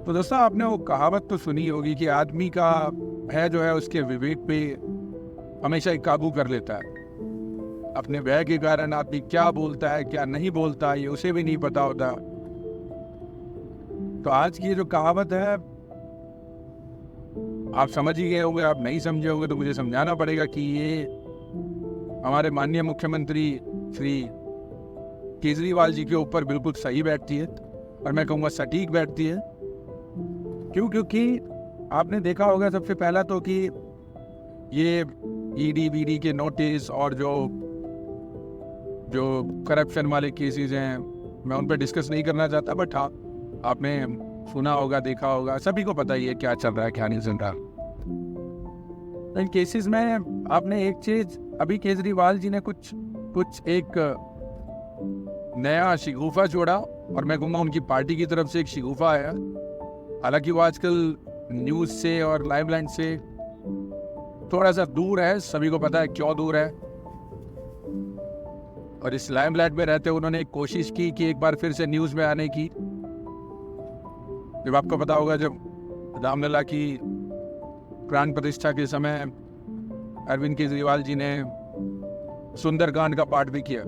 तो दोस्तों, आपने वो कहावत तो सुनी होगी कि आदमी का भय जो है उसके विवेक पे हमेशा ही काबू कर लेता है। अपने भय के कारण आदमी क्या बोलता है क्या नहीं बोलता ये उसे भी नहीं पता होता। तो आज की ये जो कहावत है, आप समझ ही गए होंगे, आप नहीं समझे होंगे तो मुझे समझाना पड़ेगा कि ये हमारे माननीय मुख्यमंत्री श्री केजरीवाल जी के ऊपर बिल्कुल सही बैठती है, और मैं कहूँगा सटीक बैठती है। क्यों? क्योंकि आपने देखा होगा सबसे पहला तो कि ये ईडी वीडी के नोटिस और जो करप्शन वाले केसेस हैं, मैं उन पर डिस्कस नहीं करना चाहता, बट हाँ, आपने सुना होगा, देखा होगा, सभी को पता ही है क्या चल रहा है क्या नहीं चल रहा। इन केसेस में आपने एक चीज, अभी केजरीवाल जी ने कुछ एक नया शिगुफा जोड़ा, और मैं कहूँगा उनकी पार्टी की तरफ से एक शिगुफा आया। हालांकि वो आजकल न्यूज़ से और लाइमलाइट से थोड़ा सा दूर है, सभी को पता है क्यों दूर है। और इस लाइमलाइट में रहते उन्होंने एक कोशिश की कि एक बार फिर से न्यूज़ में आने की। जब आपको पता होगा, जब रामलला की प्राण प्रतिष्ठा के समय अरविंद केजरीवाल जी ने सुंदरकांड का पाठ भी किया।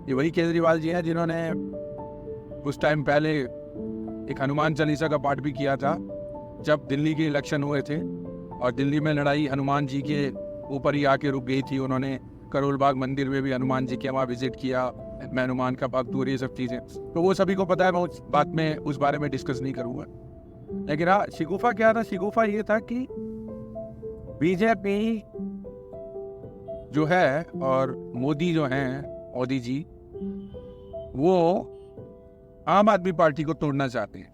ये वही केजरीवाल जी हैं जिन्होंने कुछ टाइम पहले एक हनुमान चालीसा का पाठ भी किया था, जब दिल्ली के इलेक्शन हुए थे और दिल्ली में लड़ाई हनुमान जी के ऊपर ही आके रुक गई थी। उन्होंने करोल बाग मंदिर में भी हनुमान जी के वहाँ विजिट किया, मैं हनुमान का भक्त हूँ, ये सब चीज़ें तो वो सभी को पता है। मैं उस बारे में डिस्कस नहीं करूँगा। लेकिन हाँ, शिगुफा क्या था? शिगुफा ये था कि बीजेपी जो है और मोदी जो हैं, मोदी जी, वो आम आदमी पार्टी को तोड़ना चाहते हैं।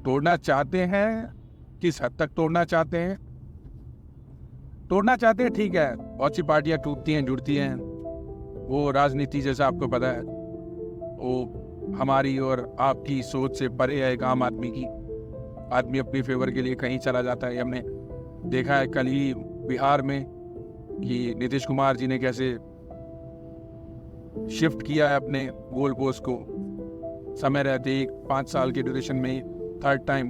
तोड़ना चाहते हैं, किस हद तक तोड़ना चाहते हैं? तोड़ना चाहते हैं, ठीक है, बहुत सी पार्टियां टूटती हैं, जुड़ती हैं, वो राजनीति जैसा आपको पता है, वो हमारी और आपकी सोच से परे है। एक आम आदमी की, आदमी अपनी फेवर के लिए कहीं चला जाता है। हमने देखा है कल ही बिहार में कि नीतीश कुमार जी ने कैसे शिफ्ट किया है अपने गोल पोस्ट को, समय रहते 5 साल के ड्यूरेशन में third time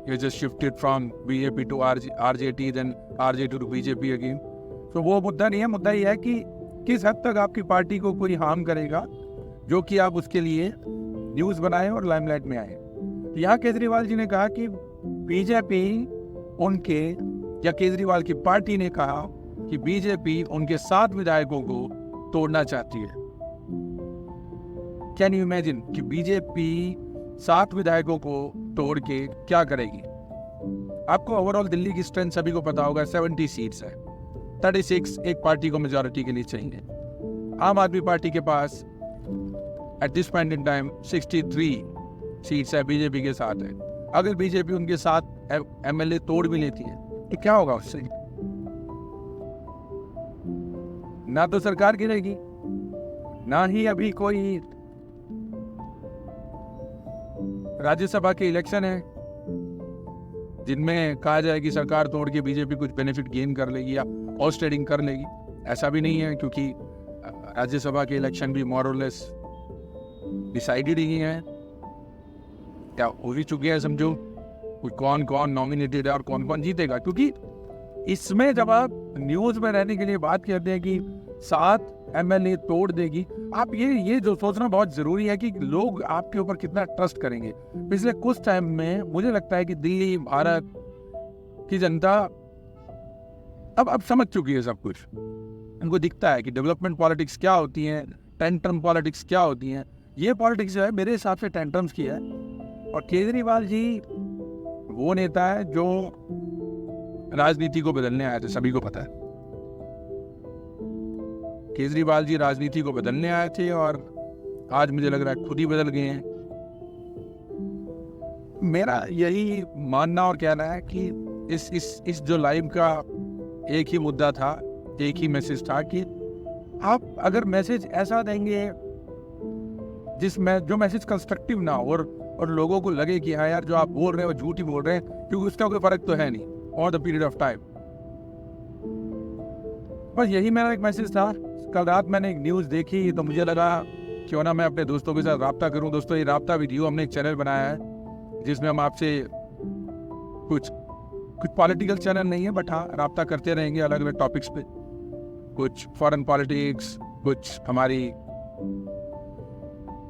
you just shifted from BJP to RJD, then RJD to BJP again. तो वो मुद्दा नहीं है, मुद्दा ये है कि किस हद तक आपकी पार्टी को कोई हार्म करेगा जो कि आप उसके लिए न्यूज़ बनाए और लाइमलाइट में आए। तो यहाँ केजरीवाल जी ने कहा कि बीजेपी उनके, या केजरीवाल की पार्टी ने कहा कि बीजेपी उनके 7 विधायकों को तोड़ना चाहती है। कैन यू इमेजिन कि बीजेपी 7 विधायकों को तोड़ के क्या करेगी? आपको ओवरऑल दिल्ली की स्ट्रेंथ सभी को पता होगा, 70 सीट्स है, 36 एक पार्टी को मेजॉरिटी के लिए चाहिए। आम आदमी पार्टी के पास at this point in time 63 seats है, बीजेपी के साथ है। अगर बीजेपी उनके साथ एमएलए तोड़ भी लेती है तो क्या होगा उससे? ना तो सरकार गिरेगी, ना ही अभी कोई राज्यसभा के इलेक्शन है जिनमें कहा जाए कि सरकार तोड़ के बीजेपी कुछ बेनिफिट गेन कर लेगी या हॉर्स ट्रेडिंग कर लेगी। ऐसा भी नहीं है, क्योंकि राज्यसभा के इलेक्शन भी मोर और लेस डिसाइडेड ही है, क्या हो भी चुके हैं। समझो कौन कौन नॉमिनेटेड है और कौन कौन जीतेगा। क्योंकि इसमें जब आप न्यूज में रहने के लिए बात करते हैं कि 7 एमएलए तोड़ देगी, आप ये जो सोचना बहुत जरूरी है कि लोग आपके ऊपर कितना ट्रस्ट करेंगे। पिछले कुछ टाइम में मुझे लगता है कि दिल्ली, भारत की जनता अब समझ चुकी है सब कुछ। इनको दिखता है कि डेवलपमेंट पॉलिटिक्स क्या होती है, टेंट्रम पॉलिटिक्स क्या होती है। ये पॉलिटिक्स जो है मेरे हिसाब से टेंट्रम्स की है। और केजरीवाल जी वो नेता है जो राजनीति को बदलने आए थे, सभी को पता है। केजरीवाल जी राजनीति को बदलने आए थे और आज मुझे लग रहा है खुद ही बदल गए हैं। मेरा यही मानना और कहना है कि इस जो लाइव का एक ही मुद्दा था, एक ही मैसेज था कि आप अगर मैसेज ऐसा देंगे जिसमें जो मैसेज कंस्ट्रक्टिव ना हो और लोगों को लगे कि हाँ यार जो आप बोल रहे हैं वो झूठ ही बोल रहे हैं, क्योंकि उसका कोई फर्क तो है नहीं on the period of time. बस यही मेरा एक मैसेज था। कल रात मैंने एक न्यूज़ देखी तो मुझे लगा क्यों ना मैं अपने दोस्तों के साथ राब्ता करूं। दोस्तों, ये राब्ता वीडियो हमने एक चैनल बनाया है जिसमें हम आपसे कुछ पॉलिटिकल चैनल नहीं है, बट हाँ राब्ता करते रहेंगे अलग अलग टॉपिक्स पे। कुछ फॉरेन पॉलिटिक्स, कुछ हमारी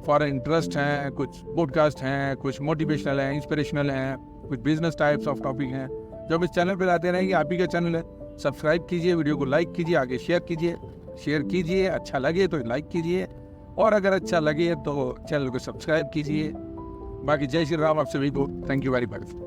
फॉरेन इंटरेस्ट हैं, कुछ पॉडकास्ट हैं, कुछ मोटिवेशनल हैं, इंस्पिरेशनल हैं, कुछ बिजनेस टाइप्स ऑफ टॉपिक हैं जो हम इस चैनल पे लाते रहेंगे। आप ही का चैनल है, सब्सक्राइब कीजिए, वीडियो को लाइक कीजिए, आगे शेयर कीजिए, अच्छा लगे तो लाइक कीजिए, और अगर अच्छा लगे तो चैनल को सब्सक्राइब कीजिए। बाकी जय श्री राम आप सभी को। Thank you very much.